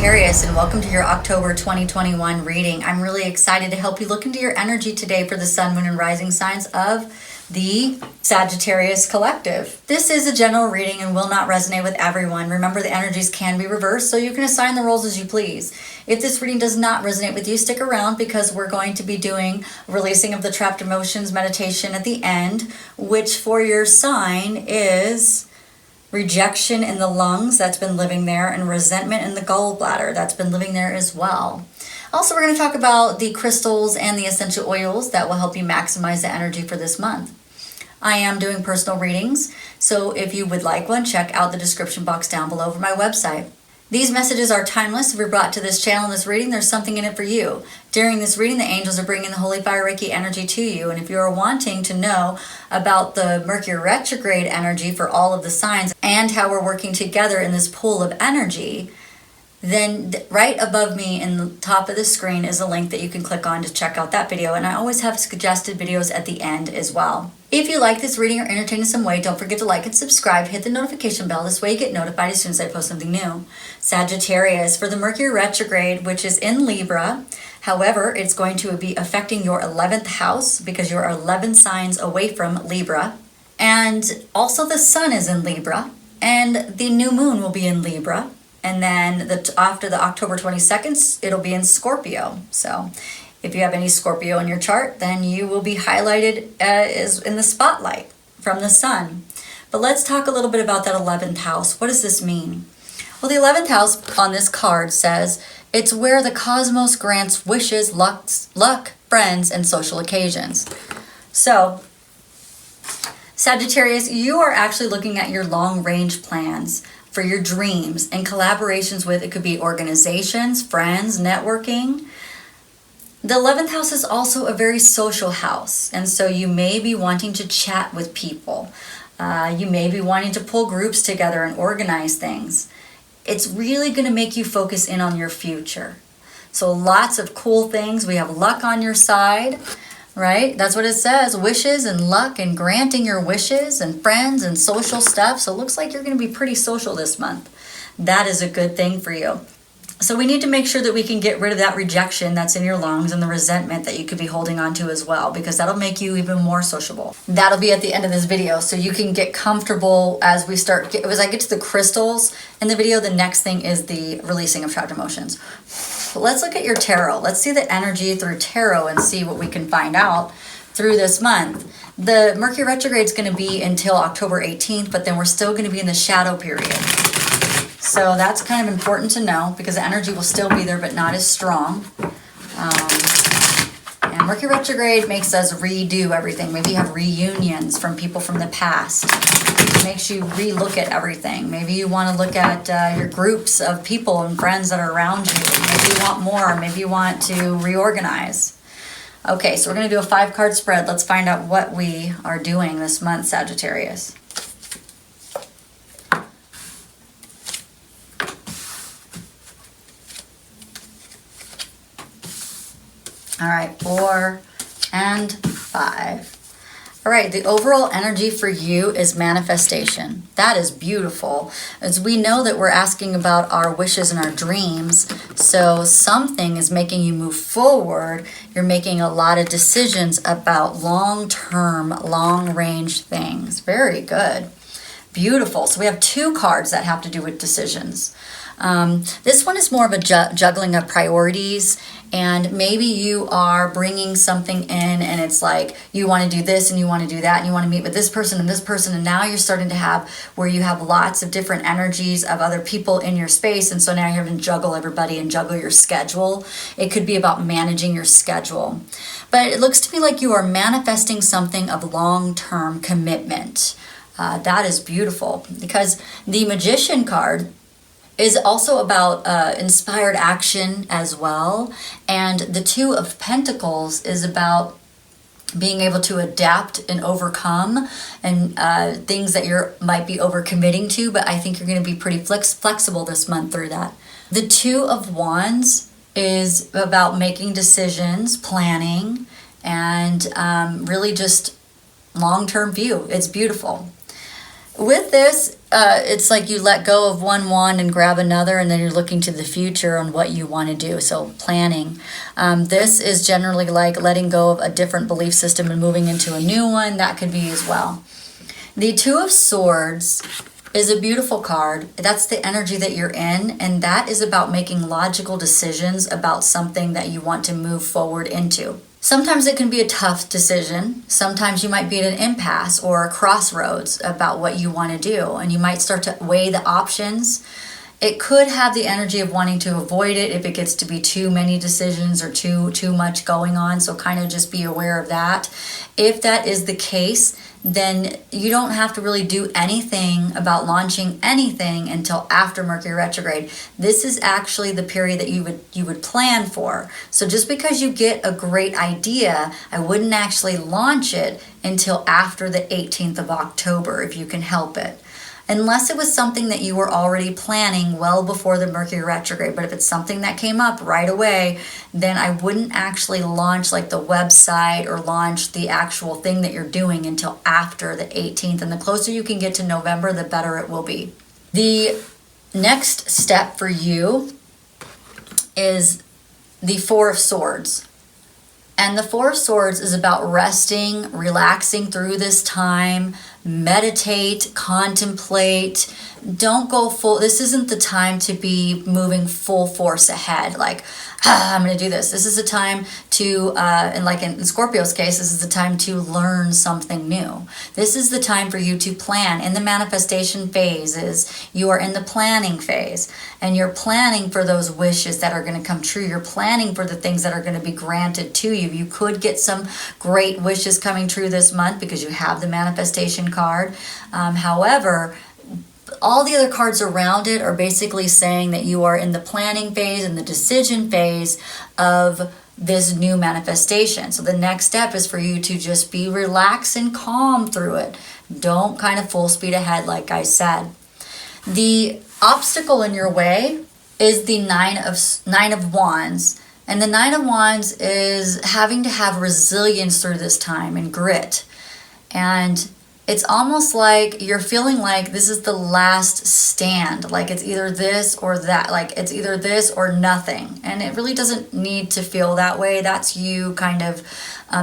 Sagittarius, and welcome to your October 2021 reading. I'm really excited to help you look into your energy today for the sun, moon, and rising signs of the Sagittarius collective. This is a general reading and will not resonate with everyone. Remember, the energies can be reversed, so you can assign the roles as you please. If this reading does not resonate with you, stick around because we're going to be doing releasing of the trapped emotions meditation at the end, which for your sign is rejection in the lungs, that's been living there, and resentment in the gallbladder, that's been living there as well. Also, we're going to talk about the crystals and the essential oils that will help you maximize the energy for this month. I am doing personal readings, so if you would like one, check out the description box down below for my website. These messages are timeless. If you're brought to this channel in this reading, there's something in it for you. During this reading, the angels are bringing the Holy Fire Reiki energy to you. And if you are wanting to know about the Mercury retrograde energy for all of the signs and how we're working together in this pool of energy, then right above me in the top of the screen is a link that you can click on to check out that video. And I always have suggested videos at the end as well. If you like this reading or entertain in some way, don't forget to like and subscribe. Hit the notification bell. This way you get notified as soon as I post something new. Sagittarius, for the Mercury retrograde, which is in Libra. However, it's going to be affecting your 11th house because you're 11 signs away from Libra. And also the sun is in Libra. And the new moon will be in Libra. And then after the October 22nd, it'll be in Scorpio. So if you have any Scorpio in your chart, then you will be highlighted as in the spotlight from the sun. But let's talk a little bit about that 11th house. What does this mean? Well, the 11th house on this card says it's where the cosmos grants wishes, luck, friends, and social occasions. So, Sagittarius, you are actually looking at your long-range plans for your dreams and collaborations with, it could be organizations, friends, networking. The 11th house is also a very social house, and so you may be wanting to chat with people. You may be wanting to pull groups together and organize things. It's really going to make you focus in on your future. So lots of cool things. We have luck on your side, right? That's what it says. Wishes and luck and granting your wishes and friends and social stuff. So it looks like you're going to be pretty social this month. That is a good thing for you. So we need to make sure that we can get rid of that rejection that's in your lungs and the resentment that you could be holding on to as well, because that'll make you even more sociable. That'll be at the end of this video, so you can get comfortable as we start. As I get to the crystals in the video, the next thing is the releasing of trapped emotions. Let's look at your tarot. Let's see the energy through tarot and see what we can find out through this month. The Mercury retrograde is going to be until October 18th, but then we're still going to be in the shadow period. So that's kind of important to know because the energy will still be there, but not as strong. And Mercury retrograde makes us redo everything. Maybe you have reunions from people from the past. It makes you relook at everything. Maybe you want to look at your groups of people and friends that are around you. Maybe you want more. Maybe you want to reorganize. Okay, so we're going to do a 5-card spread. Let's find out what we are doing this month, Sagittarius. All right, 4 and 5. All right, the overall energy for you is manifestation. That is beautiful. As we know that we're asking about our wishes and our dreams, so something is making you move forward. You're making a lot of decisions about long-term, long-range things. Very good. Beautiful. So we have 2 cards that have to do with decisions. This one is more of a juggling of priorities, and maybe you are bringing something in and it's like you want to do this and you want to do that and you want to meet with this person, and now you're starting to have where you have lots of different energies of other people in your space, and so now you're having to juggle everybody and juggle your schedule. It could be about managing your schedule, but it looks to me like you are manifesting something of long-term commitment. That is beautiful because the Magician card is also about inspired action as well. And the 2 of Pentacles is about being able to adapt and overcome and things that you might be overcommitting to, but I think you're going to be pretty flexible this month through that. The 2 of Wands is about making decisions, planning, and really just long-term view. It's beautiful. with this, it's like you let go of one wand and grab another, and then you're looking to the future on what you want to do. So planning. This is generally like letting go of a different belief system and moving into a new one. That could be as well. The Two of Swords is a beautiful card. That's the energy that you're in, and that is about making logical decisions about something that you want to move forward into. Sometimes it can be a tough decision. Sometimes you might be at an impasse or a crossroads about what you want to do, and you might start to weigh the options. It could have the energy of wanting to avoid it if it gets to be too many decisions or too much going on, so kind of just be aware of that. If that is the case, then you don't have to really do anything about launching anything until after Mercury retrograde. This is actually the period that you would plan for. So just because you get a great idea, I wouldn't actually launch it until after the 18th of October if you can help it. Unless it was something that you were already planning well before the Mercury retrograde. But if it's something that came up right away, then I wouldn't actually launch like the website or launch the actual thing that you're doing until after the 18th. And the closer you can get to November, the better it will be. The next step for you is the Four of Swords. And the Four of Swords is about resting, relaxing through this time, meditate, contemplate. Don't go full. This isn't the time to be moving full force ahead. Like, I'm going to do this. This is a time to, and like in Scorpio's case, this is the time to learn something new. This is the time for you to plan. In the manifestation phases, you are in the planning phase, and you're planning for those wishes that are going to come true. You're planning for the things that are going to be granted to you. You could get some great wishes coming true this month because you have the manifestation card. However, all the other cards around it are basically saying that you are in the planning phase and the decision phase of this new manifestation. So the next step is for you to just be relaxed and calm through it. Don't kind of full speed ahead, like I said. The obstacle in your way is the Nine of Wands. And the Nine of Wands is having to have resilience through this time and grit. And it's almost like you're feeling like this is the last stand. Like it's either this or that. Like it's either this or nothing. And it really doesn't need to feel that way. That's you kind of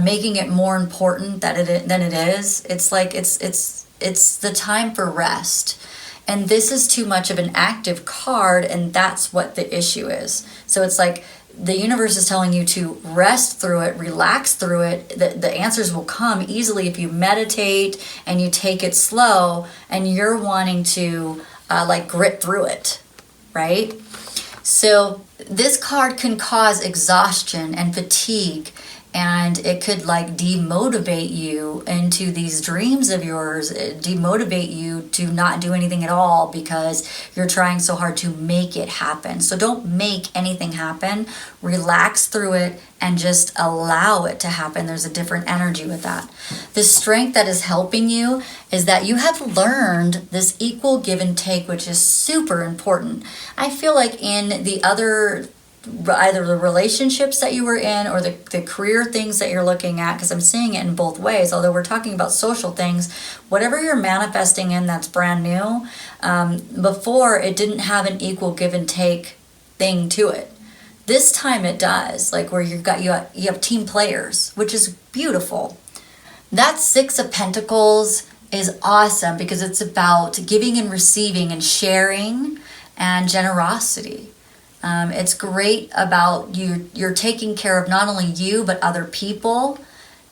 making it more important than it is. It's like it's the time for rest. And this is too much of an active card, and that's what the issue is. So it's like the universe is telling you to rest through it, relax through it. The answers will come easily if you meditate and you take it slow, and you're wanting to like grit through it, right? So this card can cause exhaustion and fatigue, and it could like demotivate you into these dreams of yours, demotivate you to not do anything at all because you're trying so hard to make it happen. So don't make anything happen. Relax through it and just allow it to happen. There's a different energy with that. The strength that is helping you is that you have learned this equal give and take, which is super important. I feel like in the other, either the relationships that you were in or the career things that you're looking at, because I'm seeing it in both ways, although we're talking about social things, whatever you're manifesting in that's brand new, before it didn't have an equal give and take thing to it. This time it does, like where you have team players, which is beautiful. That Six of Pentacles is awesome because it's about giving and receiving and sharing and generosity. It's great about you're taking care of not only you, but other people.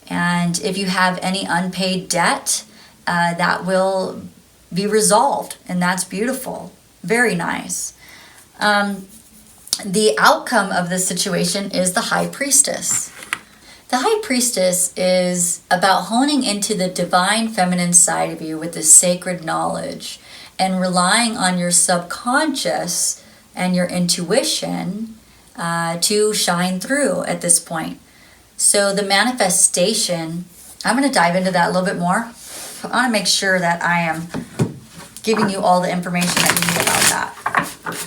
And if you have any unpaid debt, that will be resolved. And that's beautiful. Very nice. The outcome of this situation is the High Priestess. The High Priestess is about honing into the divine feminine side of you with the sacred knowledge and relying on your subconscious and your intuition to shine through at this point. So the manifestation, I'm going to dive into that a little bit more. I want to make sure that I am giving you all the information that you need about that.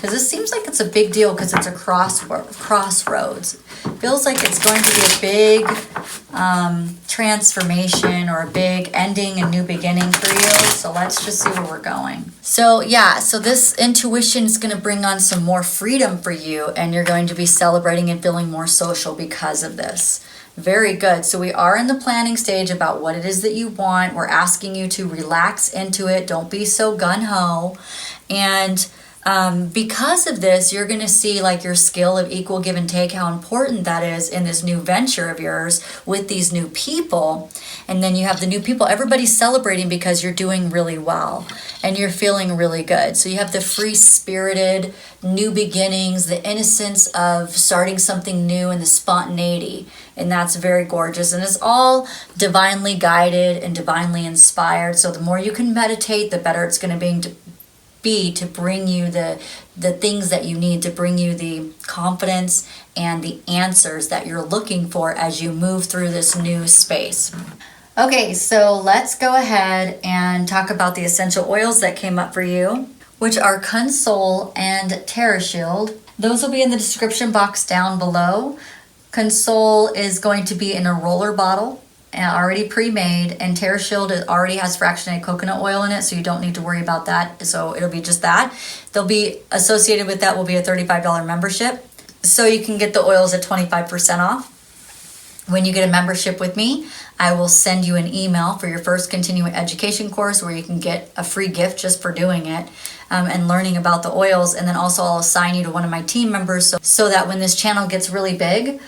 Because this seems like it's a big deal because it's a crossroads. Feels like it's going to be a big transformation or a big ending and new beginning for you. So let's just see where we're going. So yeah, so this intuition is going to bring on some more freedom for you, and you're going to be celebrating and feeling more social because of this. Very good. So we are in the planning stage about what it is that you want. We're asking you to relax into it. Don't be so gung-ho. And because of this, you're going to see like your skill of equal give and take, how important that is in this new venture of yours with these new people. And then you have the new people. Everybody's celebrating because you're doing really well and you're feeling really good. So you have the free-spirited new beginnings, the innocence of starting something new, and the spontaneity. And that's very gorgeous. And it's all divinely guided and divinely inspired. So the more you can meditate, the better it's going to be to bring you the things that you need, to bring you the confidence and the answers that you're looking for as you move through this new space. Okay, so let's go ahead and talk about the essential oils that came up for you, which are Console and Terra Shield. Those will be in the description box down below. Console is going to be in a roller bottle, already pre-made, and Terra Shield already has fractionated coconut oil in it, so you don't need to worry about that. So it'll be just that. They'll be associated with that will be a $35 membership. So you can get the oils at 25% off. When you get a membership with me, I will send you an email for your first continuing education course where you can get a free gift just for doing it and learning about the oils. And then also I'll assign you to one of my team members so that when this channel gets really big,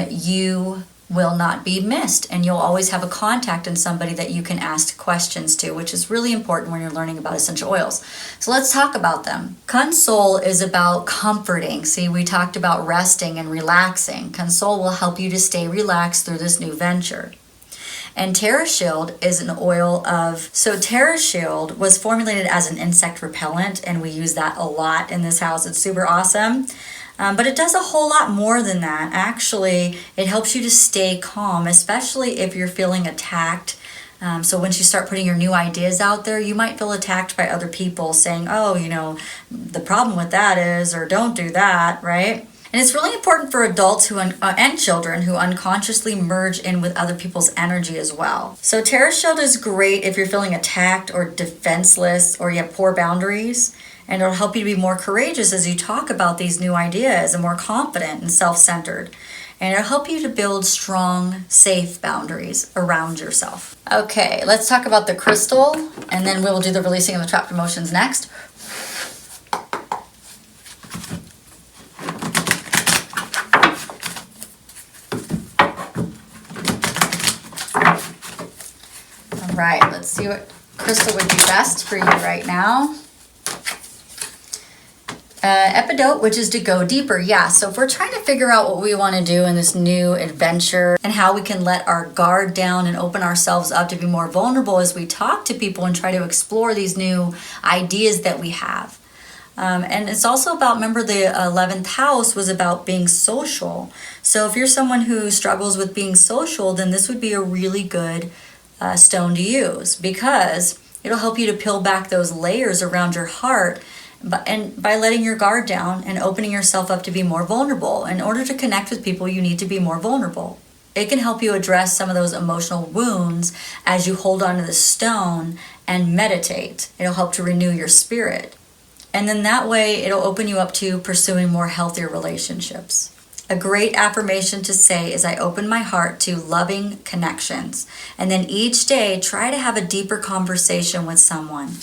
you will not be missed, and you'll always have a contact and somebody that you can ask questions to, which is really important when you're learning about essential oils. So let's talk about them. Console is about comforting. See, we talked about resting and relaxing. Console will help you to stay relaxed through this new venture. And Terra Shield is an oil of, so Terra Shield was formulated as an insect repellent, and we use that a lot in this house. It's super awesome. But it does a whole lot more than that. Actually, it helps you to stay calm, especially if you're feeling attacked. So once you start putting your new ideas out there, you might feel attacked by other people saying, oh, you know, the problem with that is, or don't do that, right? And it's really important for adults who and children who unconsciously merge in with other people's energy as well. So Terra Shield is great if you're feeling attacked or defenseless or you have poor boundaries. And it'll help you to be more courageous as you talk about these new ideas and more confident and self-centered. And it'll help you to build strong, safe boundaries around yourself. Okay, let's talk about the crystal, and then we'll do the releasing of the trapped emotions next. All right, let's see what crystal would be best for you right now. Epidote, which is to go deeper. Yeah, so if we're trying to figure out what we want to do in this new adventure and how we can let our guard down and open ourselves up to be more vulnerable as we talk to people and try to explore these new ideas that we have. And it's also about, remember the 11th house was about being social. So if you're someone who struggles with being social, then this would be a really good stone to use, because it'll help you to peel back those layers around your heart. And by letting your guard down and opening yourself up to be more vulnerable. In order to connect with people, you need to be more vulnerable. It can help you address some of those emotional wounds as you hold on to the stone and meditate. It'll help to renew your spirit. And then that way, it'll open you up to pursuing more healthier relationships. A great affirmation to say is, I open my heart to loving connections. And then each day, try to have a deeper conversation with someone.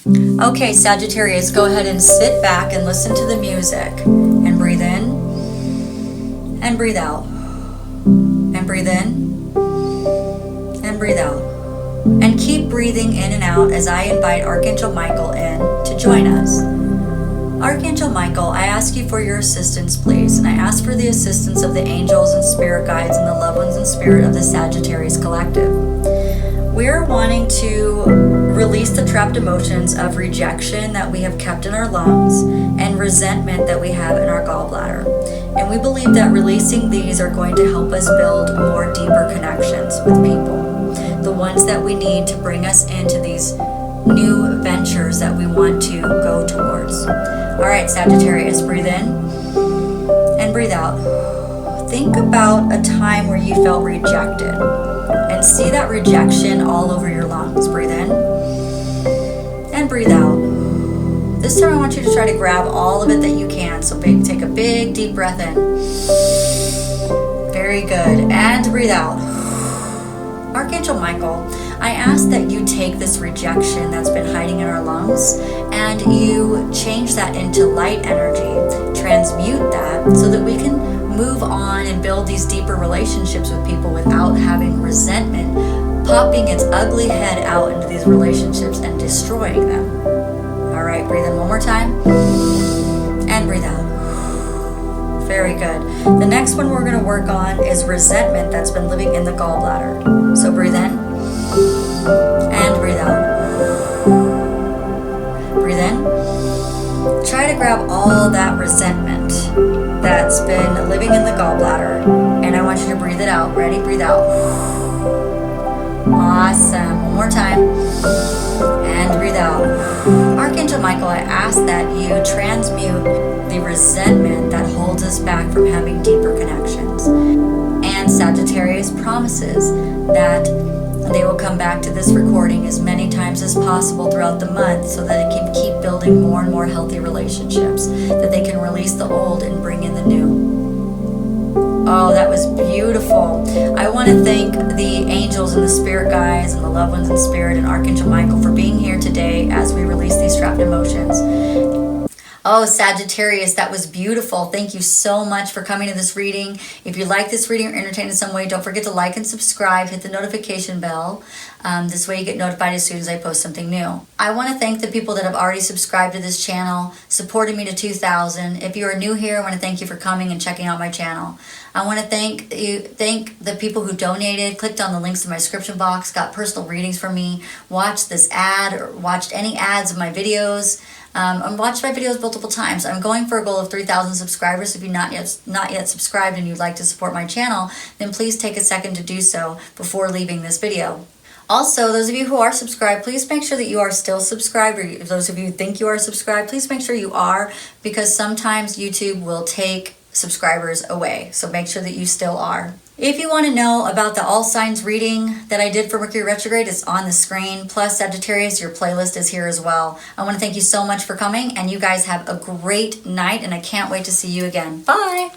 Okay, Sagittarius, go ahead and sit back and listen to the music. And breathe in. And breathe out. And breathe in. And breathe out. And keep breathing in and out as I invite Archangel Michael in to join us. Archangel Michael, I ask you for your assistance, please, and I ask for the assistance of the angels and spirit guides and the loved ones and spirit of the Sagittarius Collective. We're wanting to release the trapped emotions of rejection that we have kept in our lungs and resentment that we have in our gallbladder. And we believe that releasing these are going to help us build more deeper connections with people, the ones that we need to bring us into these new ventures that we want to go towards. All right, Sagittarius, breathe in and breathe out. Think about a time where you felt rejected and see that rejection all over your lungs. Breathe in and breathe out. This time I want you to try to grab all of it that you can. So take a big deep breath in. Very good. And breathe out. Archangel Michael, I ask that you take this rejection that's been hiding in our lungs and you change that into light energy, transmute that so that we can move on and build these deeper relationships with people without having resentment popping its ugly head out into these relationships and destroying them. All right, breathe in one more time and breathe out. Very good. The next one we're going to work on is resentment that's been living in the gallbladder. So breathe in and breathe out. Breathe in. Try to grab all that resentment that's been living in the gallbladder, and I want you to breathe it out. Ready? Breathe out. Awesome. One more time. And breathe out. Archangel Michael, I ask that you transmute the resentment that holds us back from having deeper connections. And Sagittarius promises that they will come back to this recording as many times as possible throughout the month so that it can keep building more and more healthy relationships, that they can release the old and bring in the new. Oh, that was beautiful. I want to thank the angels and the spirit guides and the loved ones in spirit and Archangel Michael for being here today as we release these trapped emotions. Oh, Sagittarius, that was beautiful. Thank you so much for coming to this reading. If you like this reading or entertained in some way, don't forget to like and subscribe. Hit the notification bell. This way you get notified as soon as I post something new. I want to thank the people that have already subscribed to this channel, supported me to 2,000. If you are new here, I want to thank you for coming and checking out my channel. I want to thank the people who donated, clicked on the links in my description box, got personal readings from me, watched this ad or watched any ads of my videos. I've watched my videos multiple times. I'm going for a goal of 3,000 subscribers. If you're not yet subscribed and you'd like to support my channel, then please take a second to do so before leaving this video. Also, those of you who are subscribed, please make sure that you are still subscribed, or if those of you who think you are subscribed, please make sure you are, because sometimes YouTube will take subscribers away. So make sure that you still are. If you want to know about the all signs reading that I did for Mercury retrograde, it's on the screen. Plus Sagittarius, your playlist is here as well. I want to thank you so much for coming, and you guys have a great night, and I can't wait to see you again. Bye.